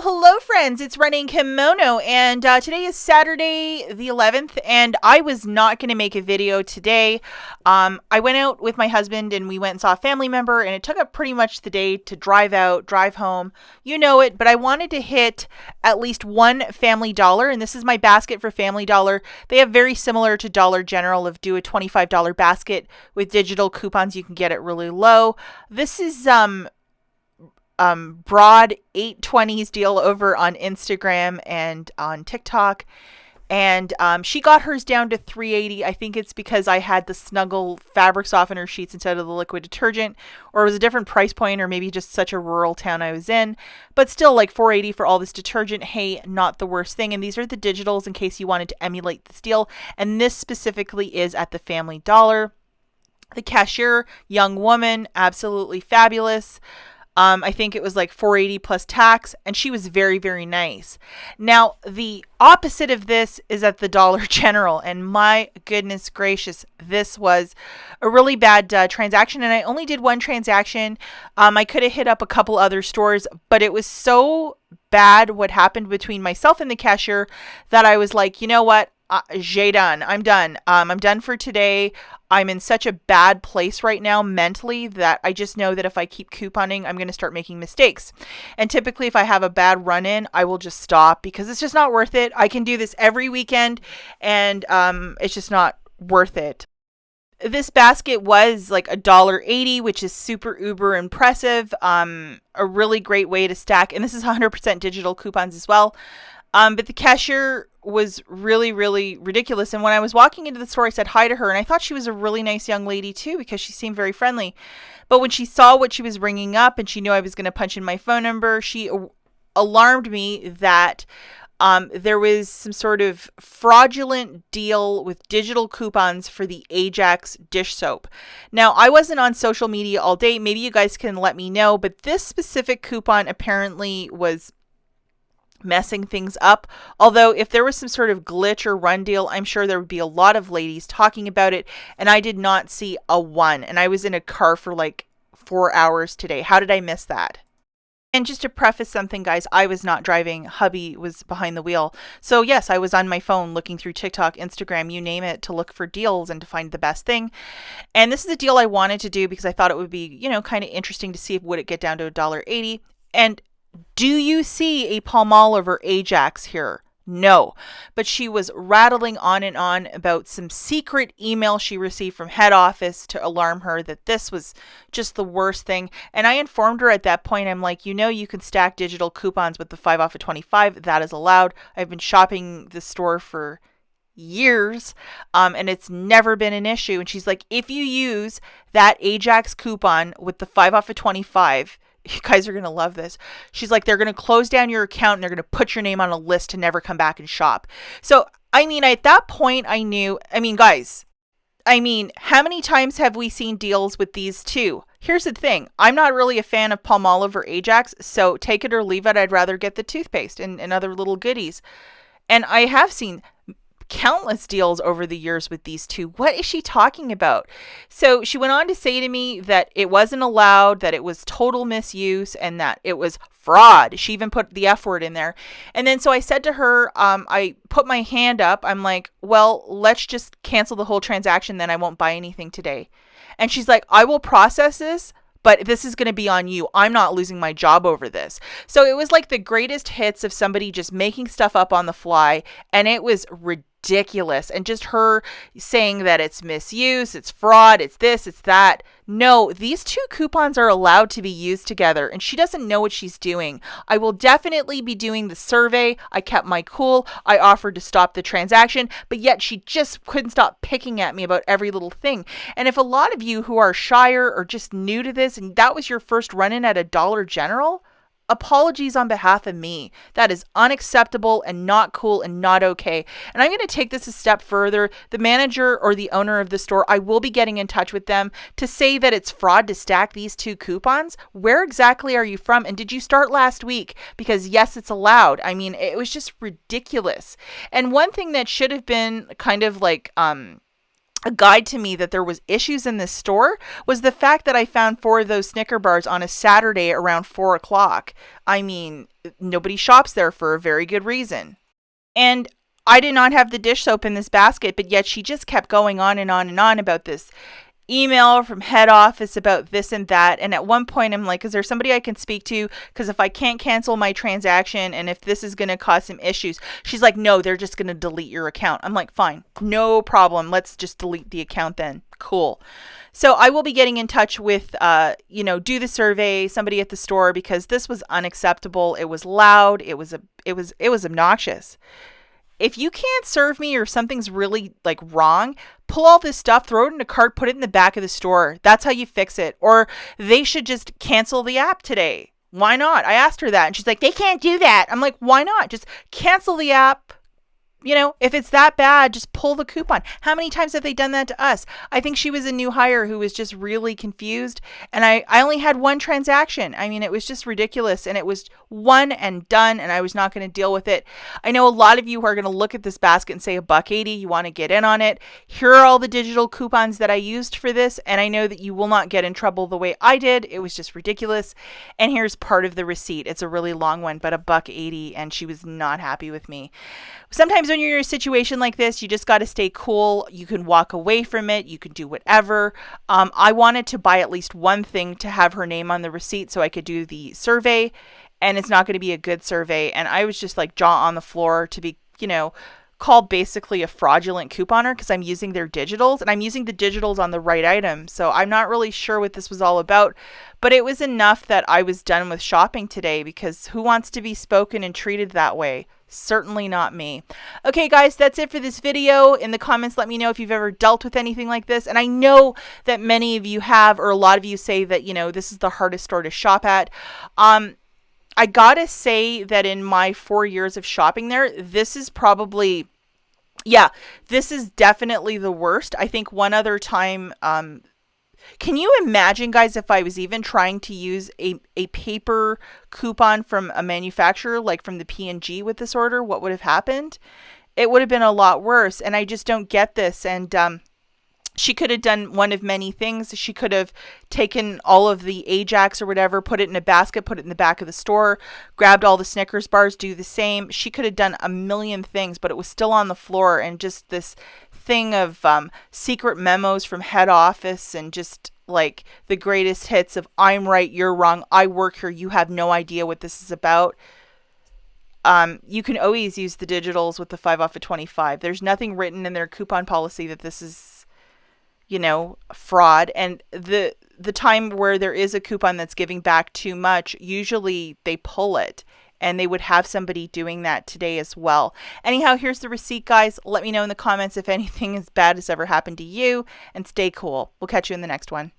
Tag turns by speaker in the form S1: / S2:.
S1: Hello friends, it's Running Kimono, and today is Saturday the 11th, and I was not going to make a video today. I went out with my husband, and we went and saw a family member, and it took up pretty much the day to drive out, drive home, you know it, but I wanted to hit at least one Family Dollar, and this is my basket for Family Dollar. They have very similar to Dollar General of do a $25 basket with digital coupons. You can get it really low. This is broad 820s deal over on Instagram and on TikTok, and she got hers down to $3.80. I think it's because I had the Snuggle fabric softener sheets instead of the liquid detergent, or it was a different price point, or maybe just such a rural town I was in, but still, like $4.80 for all this detergent, hey, not the worst thing. And these are the digitals in case you wanted to emulate this deal, and this specifically is at the Family Dollar. The cashier, young woman, absolutely fabulous. I think it was like $4.80 plus tax, and she was very, very nice. Now, the opposite of this is at the Dollar General, and my goodness gracious, this was a really bad transaction, and I only did one transaction. I could have hit up a couple other stores, but it was so bad what happened between myself and the cashier that I was like, you know what? J'ai done. I'm done. I'm done for today. I'm in such a bad place right now mentally that I just know that if I keep couponing, I'm going to start making mistakes. And typically if I have a bad run in, I will just stop because it's just not worth it. I can do this every weekend and it's just not worth it. This basket was like $1.80, which is super uber impressive. A really great way to stack. And this is 100% digital coupons as well. But the cashier was really, really ridiculous. And when I was walking into the store, I said hi to her. And I thought she was a really nice young lady, too, because she seemed very friendly. But when she saw what she was ringing up and she knew I was going to punch in my phone number, she alarmed me that there was some sort of fraudulent deal with digital coupons for the Ajax dish soap. Now, I wasn't on social media all day. Maybe you guys can let me know. But this specific coupon apparently was messing things up. Although if there was some sort of glitch or run deal, I'm sure there would be a lot of ladies talking about it, and I did not see a one. And I was in a car for like 4 hours today. How did I miss that? And just to preface something, guys, I was not driving. Hubby was behind the wheel. So yes, I was on my phone looking through TikTok, Instagram, you name it, to look for deals and to find the best thing. And this is a deal I wanted to do because I thought it would be, kind of interesting to see if would it get down to $1.80. And do you see a Palmolive or Ajax here? No. But she was rattling on and on about some secret email she received from head office to alarm her that this was just the worst thing. And I informed her at that point, I'm like, you can stack digital coupons with the 5 off of 25. That is allowed. I've been shopping the store for years, and it's never been an issue. And she's like, if you use that Ajax coupon with the 5 off of 25, you guys are going to love this. She's like, they're going to close down your account and they're going to put your name on a list to never come back and shop. So, at that point I knew, guys, how many times have we seen deals with these two? Here's the thing. I'm not really a fan of Palmolive or Ajax, so take it or leave it. I'd rather get the toothpaste and other little goodies. And I have seen countless deals over the years with these two. What is she talking about? So she went on to say to me that it wasn't allowed, that it was total misuse, and that it was fraud. She even put the F word in there. And then so I said to her, I put my hand up. I'm like, well, let's just cancel the whole transaction. Then I won't buy anything today. And she's like, I will process this, but this is going to be on you. I'm not losing my job over this. So it was like the greatest hits of somebody just making stuff up on the fly. And it was ridiculous. And just her saying that it's misuse, it's fraud, it's this, it's that. No, these two coupons are allowed to be used together, and she doesn't know what she's doing. I will definitely be doing the survey. I kept my cool. I offered to stop the transaction, but yet she just couldn't stop picking at me about every little thing. And if a lot of you who are shyer or just new to this, and that was your first run-in at a Dollar General, apologies on behalf of me. That is unacceptable and not cool and not okay. And I'm going to take this a step further. The manager or the owner of the store, I will be getting in touch with them to say that it's fraud to stack these two coupons. Where exactly are you from? And did you start last week? Because yes, it's allowed. It was just ridiculous. And one thing that should have been kind of like, a guide to me that there was issues in this store was the fact that I found 4 of those Snicker bars on a Saturday around 4 o'clock. I mean, nobody shops there for a very good reason. And I did not have the dish soap in this basket, but yet she just kept going on and on and on about this email from head office about this and that. And at one point, I'm like, is there somebody I can speak to? Because if I can't cancel my transaction and if this is going to cause some issues, she's like, no, they're just going to delete your account. I'm like, fine, no problem. Let's just delete the account then. Cool. So I will be getting in touch with, do the survey, somebody at the store, because this was unacceptable. It was loud. It was obnoxious. If you can't serve me or something's really like wrong, pull all this stuff, throw it in a cart, put it in the back of the store. That's how you fix it. Or they should just cancel the app today. Why not? I asked her that and she's like, they can't do that. I'm like, why not? Just cancel the app. If it's that bad, just pull the coupon. How many times have they done that to us? I think she was a new hire who was just really confused. And I only had one transaction. I mean, it was just ridiculous. And it was one and done. And I was not going to deal with it. I know a lot of you are going to look at this basket and say $1.80. You want to get in on it. Here are all the digital coupons that I used for this. And I know that you will not get in trouble the way I did. It was just ridiculous. And here's part of the receipt. It's a really long one, but $1.80. And she was not happy with me. Sometimes when you're in a situation like this, you just got to stay cool. You can walk away from it. You can do whatever. I wanted to buy at least one thing to have her name on the receipt so I could do the survey, and it's not going to be a good survey. And I was just like jaw on the floor to be, called basically a fraudulent couponer because I'm using their digitals and I'm using the digitals on the right item. So I'm not really sure what this was all about, but it was enough that I was done with shopping today because who wants to be spoken and treated that way? Certainly not me. Okay, guys, that's it for this video. In the comments, let me know if you've ever dealt with anything like this. And I know that many of you have, or a lot of you say that, this is the hardest store to shop at. I gotta say that in my 4 years of shopping there, this is probably, this is definitely the worst. I think one other time, can you imagine, guys, if I was even trying to use a paper coupon from a manufacturer, like from the P&G with this order, what would have happened? It would have been a lot worse, and I just don't get this. And she could have done one of many things. She could have taken all of the Ajax or whatever, put it in a basket, put it in the back of the store, grabbed all the Snickers bars, do the same. She could have done a million things, but it was still on the floor. And just this thing of secret memos from head office and just like the greatest hits of I'm right, you're wrong, I work here, you have no idea what this is about. You can always use the digitals with the 5 off of 25. There's nothing written in their coupon policy that this is fraud. And the time where there is a coupon that's giving back too much, usually they pull it, and they would have somebody doing that today as well. Anyhow, here's the receipt, guys. Let me know in the comments if anything as bad has ever happened to you, and stay cool. We'll catch you in the next one.